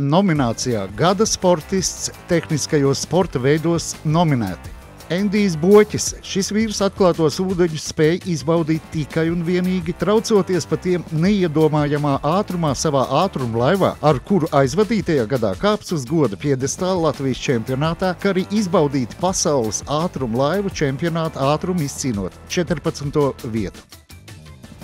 nominācijā Gada sportists tehniskajos sporta veidos nominēti. Endijs Boķis. Šis vīrs atklātos ūdeņus spēja izbaudīt tikai un vienīgi, traucoties pa tiem neiedomājamā ātrumā savā ātrumlaivā, ar kuru aizvadītajā gadā kāps uz goda piedestāla Latvijas čempionātā, kā arī izbaudīt pasaules ātrumlaivu čempionāta ātrumu izcīnot 14. vietu.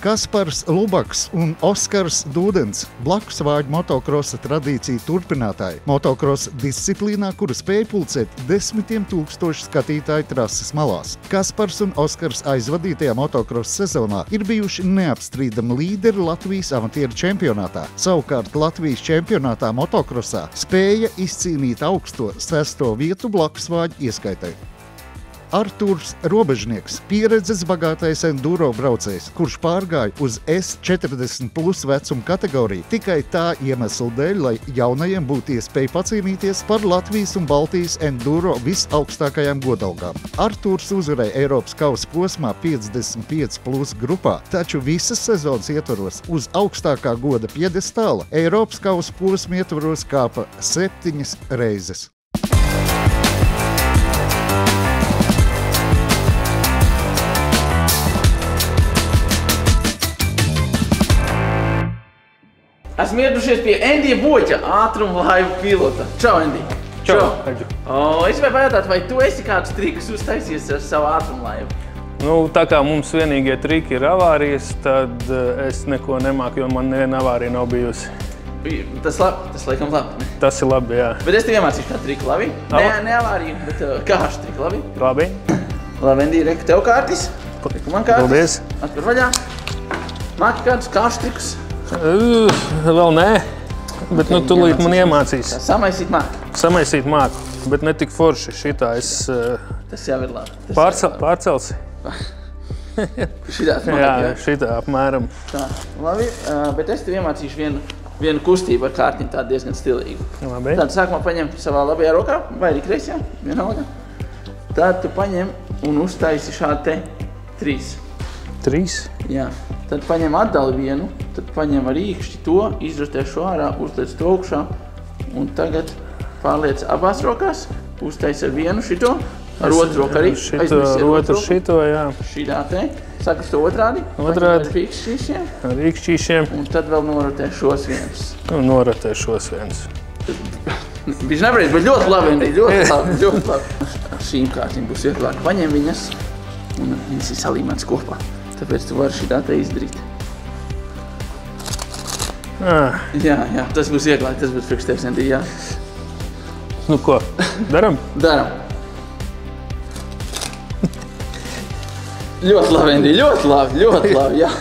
Kaspars Lubaks un Oskars Dūdens, blakus vāģu motokrosa tradīciju turpinātāji, motokrosa disciplīnā, kura spēja pulcēt 10 000 skatītāju trases malās. Kaspars un Oskars aizvadītajā motokrosa sezonā ir bijuši neapstrīdami līderi Latvijas amatieru čempionātā. Savukārt Latvijas čempionātā motokrosā spēja izcīnīt augsto 6. vietu blakus vāģu ieskaitai. Artūrs Robežnieks, pieredzes bagātais enduro braucējs, kurš pārgāja uz S40+ vecuma kategoriju tikai tā iemesla dēļ, lai jaunajiem būtu iespēja pacīnīties par Latvijas un Baltijas enduro visaugstākajām godalgām. Artūrs uzvarēja Eiropas kausa posmā 55+ grupā, taču visas sezonas ietvaros uz augstākā goda piedestāla Eiropas kausa posma ietvaros kāpa 7 reizes. Esmu ieradušies pie Endija Boķa, ātrumlaivu pilota. Čau, Endi! Čau! Es gribēju pajautāt, vai tu esi kāds trikus uztaisījies ar savu ātrumlaivu? Nu, tā kā mums vienīgie triki ir avārijas, tad es neko nemāku, jo man neviena avārija nav bijusi. Tas laikam labi, ne? Tas ir labi, jā. Bet es tev iemācīšu kā triku, labi? Ne avāriju, bet kāšu triku, labi? Labi. Labi, Endi, reku tev kārtis. Reku man kārtis. Paldies. Atver vaļā. Māki kādus kāšu trikus? Vēl nē, bet nu tūlīt man iemācīs. Samaisīt māku. Samaisīt māku, bet ne tik forši. Šitā es Tas jau ir labi. pārcelsi. Šitā smāk, Jā, šitā apmēram. Tā, labi, bet es tev iemācīšu vienu kustību ar kārtiņu, tādu diezgan stilīgu. Labi. Tad sākumā paņem savā labajā rokā, vai arī kreisajā, vienalga. Tad tu paņem un uztaisi šādi te 3. 3. Jā. Tad paņem atdali vienu, tad paņem ar īkšķi to, izrastē šo ārā, uzliec to augšā. Un tagad pārliec abās rokās, uztais ar vienu šito, ar otru roku arī. Otru šito, jā. Šitā te. Sākas to otrādi. Otrādi. Ar īkšķīšiem. Ar īkšķīšiem. Un tad vēl norotē šos vienus. Nu, norotē šos vienus. Viņš nevarēs, bet ļoti labi, ļoti labi. Ar šīm kārtīm būs vieglāk. Paņem viņas un viņas ir salīmētas kopā. Tāpēc tu vari šitā te izdarīt. Jā, tas būs vieglāk, tas būs priekš tevis, Endi, jā. Nu ko, daram? Daram. Ļoti labi, Endi, ļoti labi, jā.